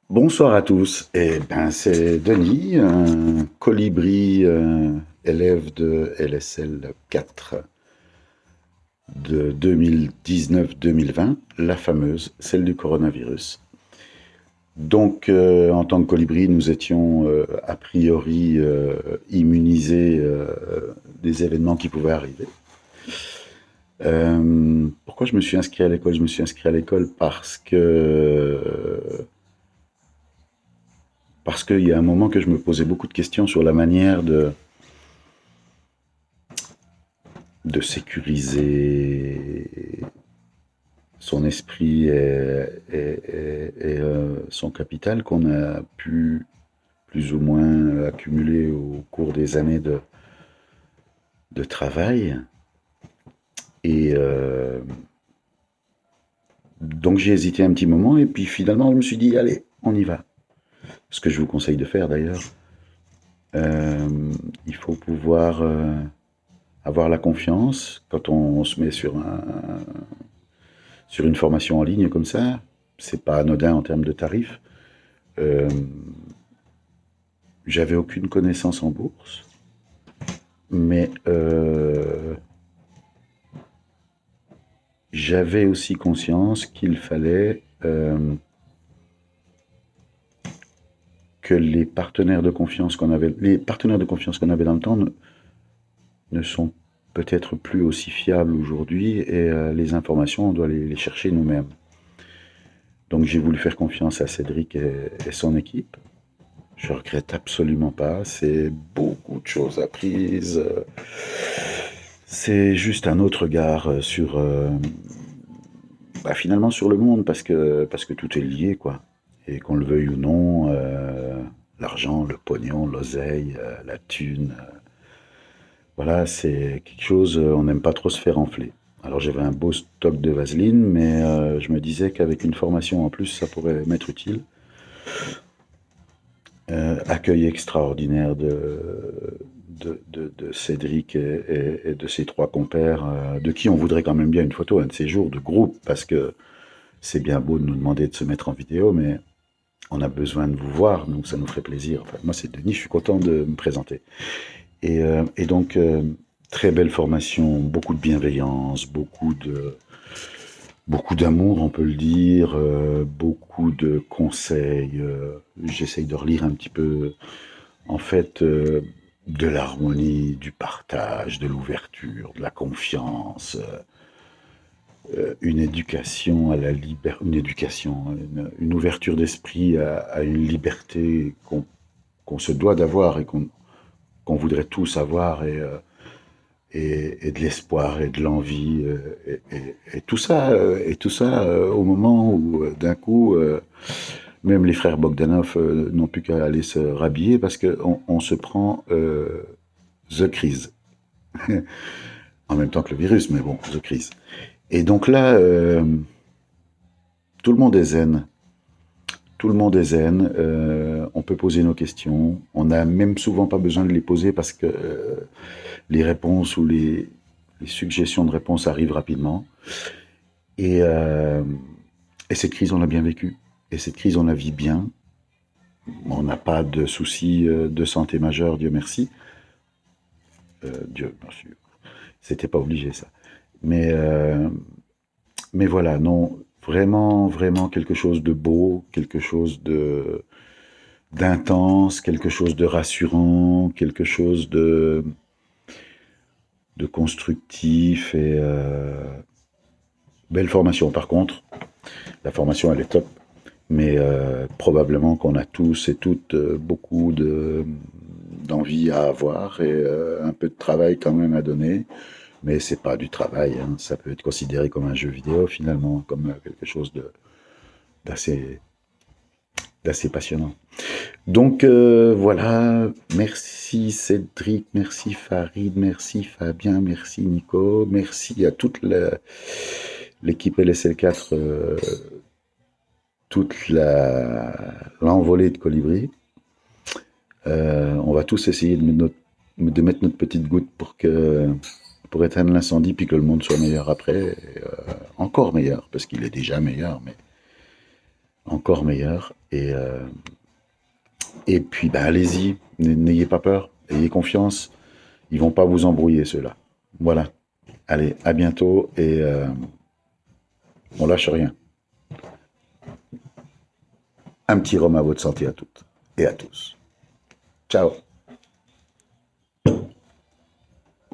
Bonsoir à tous. C'est Denis, un colibri élève de LSL 4 de 2019-2020, la fameuse, celle du coronavirus. En tant que colibri, nous étions a priori immunisés des événements qui pouvaient arriver. Pourquoi je me suis inscrit à l'école? Je me suis inscrit à l'école parce qu'il y a un moment que je me posais beaucoup de questions sur la manière de sécuriser son esprit et son capital qu'on a pu plus ou moins accumuler au cours des années de travail. Et donc j'ai hésité un petit moment et puis finalement je me suis dit allez, on y va. Ce que je vous conseille de faire d'ailleurs. Il faut pouvoir avoir la confiance quand on se met sur une formation en ligne comme ça. C'est pas anodin en termes de tarifs. Euh, J'avais aucune connaissance en bourse, mais j'avais aussi conscience qu'il fallait que les partenaires de confiance qu'on avait dans le temps ne sont peut-être plus aussi fiables aujourd'hui et les informations, on doit les chercher nous-mêmes. Donc j'ai voulu faire confiance à Cédric et son équipe. Je regrette absolument pas. C'est beaucoup de choses apprises. C'est juste un autre regard sur, finalement, sur le monde parce que tout est lié, quoi. Et qu'on le veuille ou non, l'argent, le pognon, l'oseille, la thune, voilà, c'est quelque chose. On n'aime pas trop se faire enfler. Alors j'avais un beau stock de vaseline, mais je me disais qu'avec une formation en plus, ça pourrait m'être utile. Accueil extraordinaire de Cédric et de ses trois compères, de qui on voudrait quand même bien une photo un de ces jours de groupe, parce que c'est bien beau de nous demander de se mettre en vidéo, mais on a besoin de vous voir, donc ça nous ferait plaisir. Enfin, moi, c'est Denis, je suis content de me présenter. Et donc, très belle formation, beaucoup de bienveillance, beaucoup d'amour, on peut le dire, beaucoup de conseils. J'essaye de relire un petit peu, en fait, de l'harmonie, du partage, de l'ouverture, de la confiance, une éducation à la liberté, une ouverture d'esprit à une liberté qu'on se doit d'avoir et qu'on voudrait tous avoir et de l'espoir et de l'envie et tout ça au moment où d'un coup même les frères Bogdanov n'ont plus qu'à aller se rhabiller parce qu'on on se prend the crise en même temps que le virus, mais bon, the crise. Et donc là, tout le monde est zen. Tout le monde est zen. On peut poser nos questions. On n'a même souvent pas besoin de les poser parce que les réponses ou les suggestions de réponses arrivent rapidement. Et, euh, et cette crise, on l'a bien vécue. Et cette crise, on la vit bien. On n'a pas de soucis de santé majeurs, Dieu merci. Dieu merci. C'était pas obligé ça. Mais, euh, mais voilà, non, vraiment, vraiment quelque chose de beau, quelque chose de d'intense, quelque chose de rassurant, quelque chose de constructif et belle formation. Par contre, la formation elle est top, mais probablement qu'on a tous et toutes beaucoup d'envie à avoir et un peu de travail quand même à donner. Mais c'est pas du travail, hein. Ça peut être considéré comme un jeu vidéo finalement, comme quelque chose d'assez d'assez passionnant. Donc voilà, merci Cédric, merci Farid, merci Fabien, merci Nico, merci à toute l'équipe LSL4, l'envolée de Colibri. On va tous essayer de mettre notre petite goutte pour éteindre l'incendie, puis que le monde soit meilleur après, encore meilleur, parce qu'il est déjà meilleur, mais encore meilleure. Et puis, bah, allez-y, n'ayez pas peur, ayez confiance. Ils vont pas vous embrouiller, ceux-là. Voilà. Allez, à bientôt et on lâche rien. Un petit rhum à votre santé à toutes et à tous. Ciao.